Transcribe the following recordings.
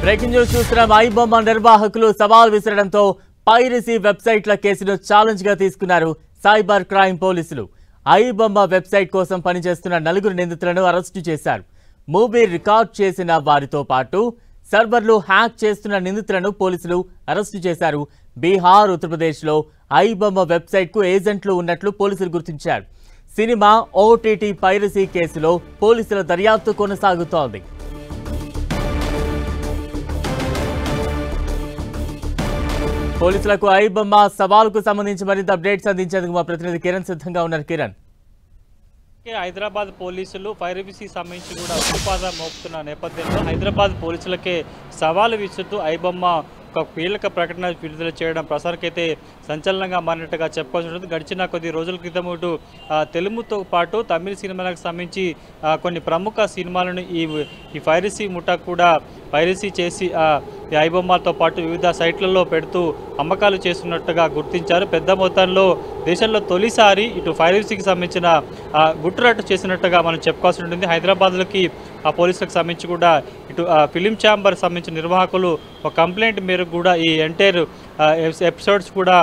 Breaking news చూస్తున్నాం. ఐబొమ్మ నిర్వాహకులు సవాల్ విసరడంతో పైరసీ వెబ్సైట్ల కేసును ఛాలెంజ్ గా తీసుకున్నారు సైబర్ క్రైమ్ పోలీసులు. ఐబొమ్మ వెబ్సైట్ కోసం పనిచేస్తున్న 4 నిందితులను అరెస్టు చేశారు. మూవీ రికార్డ్ చేసిన వారితో పాటు సర్వర్లు హ్యాక్ చేస్తున్న నిందితులను పోలీసులు అరెస్టు చేశారు. బీహార్, ఉత్తరప్రదేశ్లో ఐబొమ్మ వెబ్సైట్ కు ఏజెంట్లు ఉన్నట్లు పోలీసులు గుర్తించారు. సినిమా ఓటీటీ పైరసీ కేసులో పోలీసుల దర్యాప్తు కొనసాగుతోంది. పోలీసులకు ఐబొమ్మ సవాల్కు సంబంధించి మరింత అప్డేట్స్ అందించేందుకు మా ప్రతినిధి కిరణ్ సిద్ధంగా ఉన్నారు. కిరణ్, హైదరాబాద్ పోలీసులు పైరసీ సంబంధించి కూడా ఉపాధి మోపుతున్న నేపథ్యంలో హైదరాబాద్ పోలీసులకే సవాలు విసురుతూ ఐబొమ్మ ఒక కీలక ప్రకటన విడుదల చేయడం ప్రసారకైతే సంచలనంగా మారినట్టుగా చెప్పుకోవాల్సి ఉంటుంది. గడిచిన కొద్ది రోజుల క్రితం ఇటు తెలుగుతో పాటు తమిళ సినిమాలకు సంబంధించి కొన్ని ప్రముఖ సినిమాలను ఈ పైరసీ ముఠా కూడా పైరసీ చేసి ఐబొమ్మతో పాటు వివిధ సైట్లలో పెడుతూ అమ్మకాలు చేస్తున్నట్టుగా గుర్తించారు. పెద్ద మొత్తంలో దేశంలో తొలిసారి ఇటు పైరసీకి సంబంధించిన గుట్టురట్టు చేసినట్టుగా మనం చెప్పుకోవాల్సి ఉంటుంది. హైదరాబాద్లోకి ఆ పోలీసులకు సంబంధించి కూడా ఇటు ఫిలిం ఛాంబర్ సంబంధించిన నిర్వాహకులు ఒక కంప్లైంట్ మేరకు కూడా ఈ ఎంటైర్ ఎపిసోడ్స్ కూడా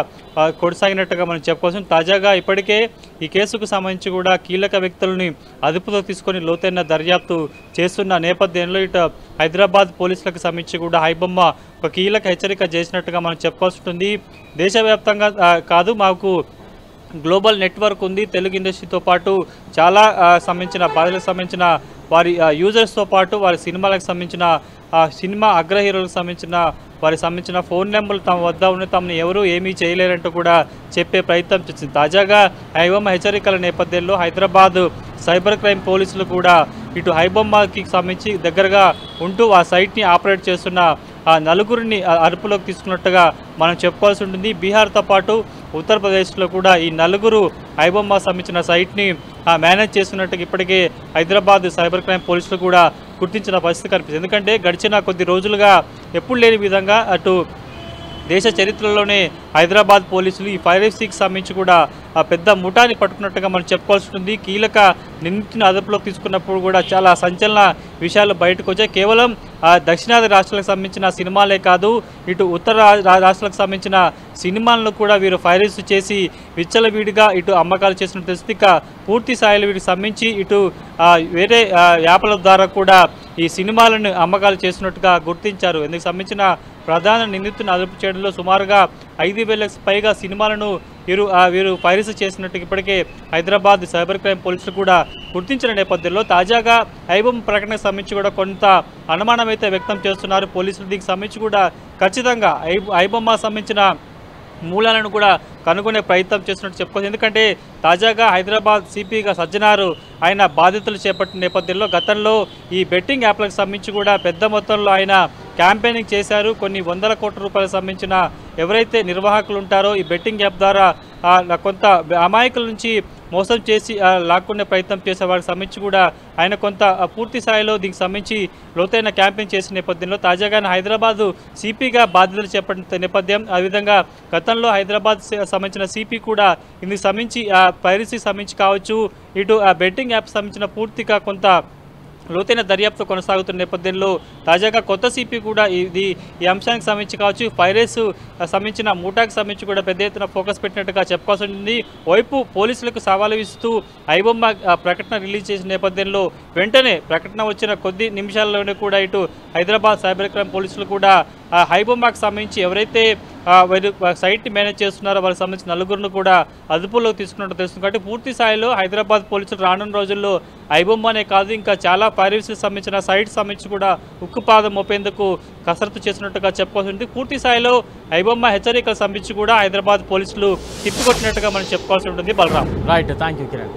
కొనసాగినట్టుగా మనం చెప్పుకోవచ్చు. తాజాగా ఇప్పటికే ఈ కేసుకు సంబంధించి కూడా కీలక వ్యక్తులని అదుపులో తీసుకొని లోతైన దర్యాప్తు చేస్తున్న నేపథ్యంలో ఇటు హైదరాబాద్ పోలీసులకు సంబంధించి కూడా ఐబొమ్మ ఒక కీలక హెచ్చరిక చేసినట్టుగా మనం చెప్పుకోవాల్సి ఉంటుంది. దేశవ్యాప్తంగా కాదు, మాకు గ్లోబల్ నెట్వర్క్ ఉంది. తెలుగు ఇండస్ట్రీతో పాటు చాలా సంబంధించిన బాధలకు సంబంధించిన వారి యూజర్స్తో పాటు వారి సినిమాలకు సంబంధించిన సినిమా అగ్ర హీరోలకు సంబంధించిన వారికి సంబంధించిన ఫోన్ నెంబర్లు తమ వద్ద ఉన్న తమను ఎవరూ ఏమీ చేయలేరంటూ కూడా చెప్పే ప్రయత్నం చేసింది. తాజాగా ఐబొమ్మ హెచ్చరికల నేపథ్యంలో హైదరాబాద్ సైబర్ క్రైమ్ పోలీసులు కూడా ఇటు ఐబొమ్మకి సంబంధించి దగ్గరగా ఉంటూ ఆ సైట్ని ఆపరేట్ చేస్తున్న ఆ 4 అదుపులోకి తీసుకున్నట్టుగా మనం చెప్పుకోవాల్సి ఉంటుంది. బీహార్తో పాటు ఉత్తరప్రదేశ్లో కూడా ఈ 4 ఐబొమ్మ సంబంధించిన సైట్ని మేనేజ్ చేస్తున్నట్టుగా ఇప్పటికే హైదరాబాద్ సైబర్ క్రైమ్ పోలీసులు కూడా గుర్తించిన పరిస్థితి కనిపిస్తుంది. ఎందుకంటే గడిచిన కొద్ది రోజులుగా ఎప్పుడు లేని విధంగా అటు దేశ చరిత్రలోనే హైదరాబాద్ పోలీసులు ఈ పైరసీకి సంబంధించి కూడా పెద్ద ముఠాని పట్టుకున్నట్టుగా మనం చెప్పుకోవాల్సి ఉంటుంది. కీలక నిందితుని అదుపులోకి తీసుకున్నప్పుడు కూడా చాలా సంచలన విషయాలు బయటకు వచ్చాయి. కేవలం దక్షిణాది రాష్ట్రాలకు సంబంధించిన సినిమాలే కాదు, ఇటు ఉత్తర రాష్ట్రాలకు సంబంధించిన సినిమాలను కూడా వీరు పైరసీ చేసి విచ్చలవిడిగా ఇటు అమ్మకాలు చేసిన తెలిసి పూర్తి స్థాయిలో వీటికి సంబంధించి ఇటు వేరే యాప్ల ద్వారా కూడా ఈ సినిమాలను అమ్మకాలు చేసినట్టుగా గుర్తించారు. ఇందుకు సంబంధించిన ప్రధాన నిందితుని అదుపు చేయడంలో సుమారుగా 5,000కు పైగా సినిమాలను వీరు పైరసీ చేసినట్టు ఇప్పటికే హైదరాబాద్ సైబర్ క్రైమ్ పోలీసులు కూడా గుర్తించిన నేపథ్యంలో తాజాగా ఐబొమ్మ ప్రకటనకు సంబంధించి కూడా కొంత అనుమానం అయితే వ్యక్తం చేస్తున్నారు పోలీసులు. దీనికి సంబంధించి కూడా ఖచ్చితంగా ఐబొమ్మ సంబంధించిన మూలాలను కూడా కనుగొనే ప్రయత్నం చేస్తున్నట్టు చెప్పుకోవచ్చు. ఎందుకంటే తాజాగా హైదరాబాద్ సిపిగా సజ్జనారు ఆయన బాధ్యతలు చేపట్టిన నేపథ్యంలో గతంలో ఈ బెట్టింగ్ యాప్లకు సంబంధించి కూడా పెద్ద మొత్తంలో ఆయన క్యాంపెయినింగ్ చేశారు. కొన్ని 100 కోట్ల రూపాయలకు సంబంధించిన ఎవరైతే నిర్వాహకులు ఉంటారో ఈ బెట్టింగ్ యాప్ ద్వారా కొంత అమాయకుల నుంచి మోసం చేసి లాక్కునే ప్రయత్నం చేసే వారికి సంబంధించి కూడా ఆయన కొంత పూర్తి స్థాయిలో దీనికి సంబంధించి లోతైన క్యాంపెయిన్ చేసిన నేపథ్యంలో తాజాగా హైదరాబాద్ సిపిగా బాధ్యతలు చేపట్టిన నేపథ్యం. అదేవిధంగా గతంలో హైదరాబాద్ సంబంధించిన సిపి కూడా ఇందుకు సంబంధించి పైరసీ సంబంధించి కావచ్చు, ఇటు బెట్టింగ్ యాప్ సంబంధించిన పూర్తిగా కొంత లోతైన దర్యాప్తు కొనసాగుతున్న నేపథ్యంలో తాజాగా కొత్త సిపి కూడా ఈ అంశానికి సంబంధించి కావచ్చు, పైరసీ సంబంధించిన ముఠాకు సంబంధించి కూడా పెద్ద ఎత్తున ఫోకస్ పెట్టినట్టుగా చెప్పుకోవాల్సి ఉంటుంది. వైపు పోలీసులకు సవాలు ఇస్తూ ఐబొమ్మ ప్రకటన రిలీజ్ చేసిన నేపథ్యంలో వెంటనే ప్రకటన వచ్చిన కొద్ది నిమిషాల్లోనే కూడా ఇటు హైదరాబాద్ సైబర్ క్రైమ్ పోలీసులు కూడా ఐబొమ్మకు సంబంధించి ఎవరైతే సైట్ని మేనేజ్ చేస్తున్నారో వారికి సంబంధించిన 4 కూడా అదుపులోకి తీసుకున్నట్టు తెలుస్తుంది. కాబట్టి పూర్తి స్థాయిలో హైదరాబాద్ పోలీసులు రానున్న రోజుల్లో ఐబొమ్మనే కాదు ఇంకా చాలా పైరసీకి సంబంధించిన సైట్స్ సంబంధించి కూడా ఉక్కుపాదం మోపేందుకు కసరత్తు చేసినట్టుగా చెప్పుకోవాల్సి పూర్తి స్థాయిలో ఐబొమ్మ హెచ్చరికలు సంబంధించి కూడా హైదరాబాద్ పోలీసులు తిప్పికొట్టినట్టుగా మనం చెప్పుకోవాల్సి ఉంటుంది. Balaram, right, thank you Kiran.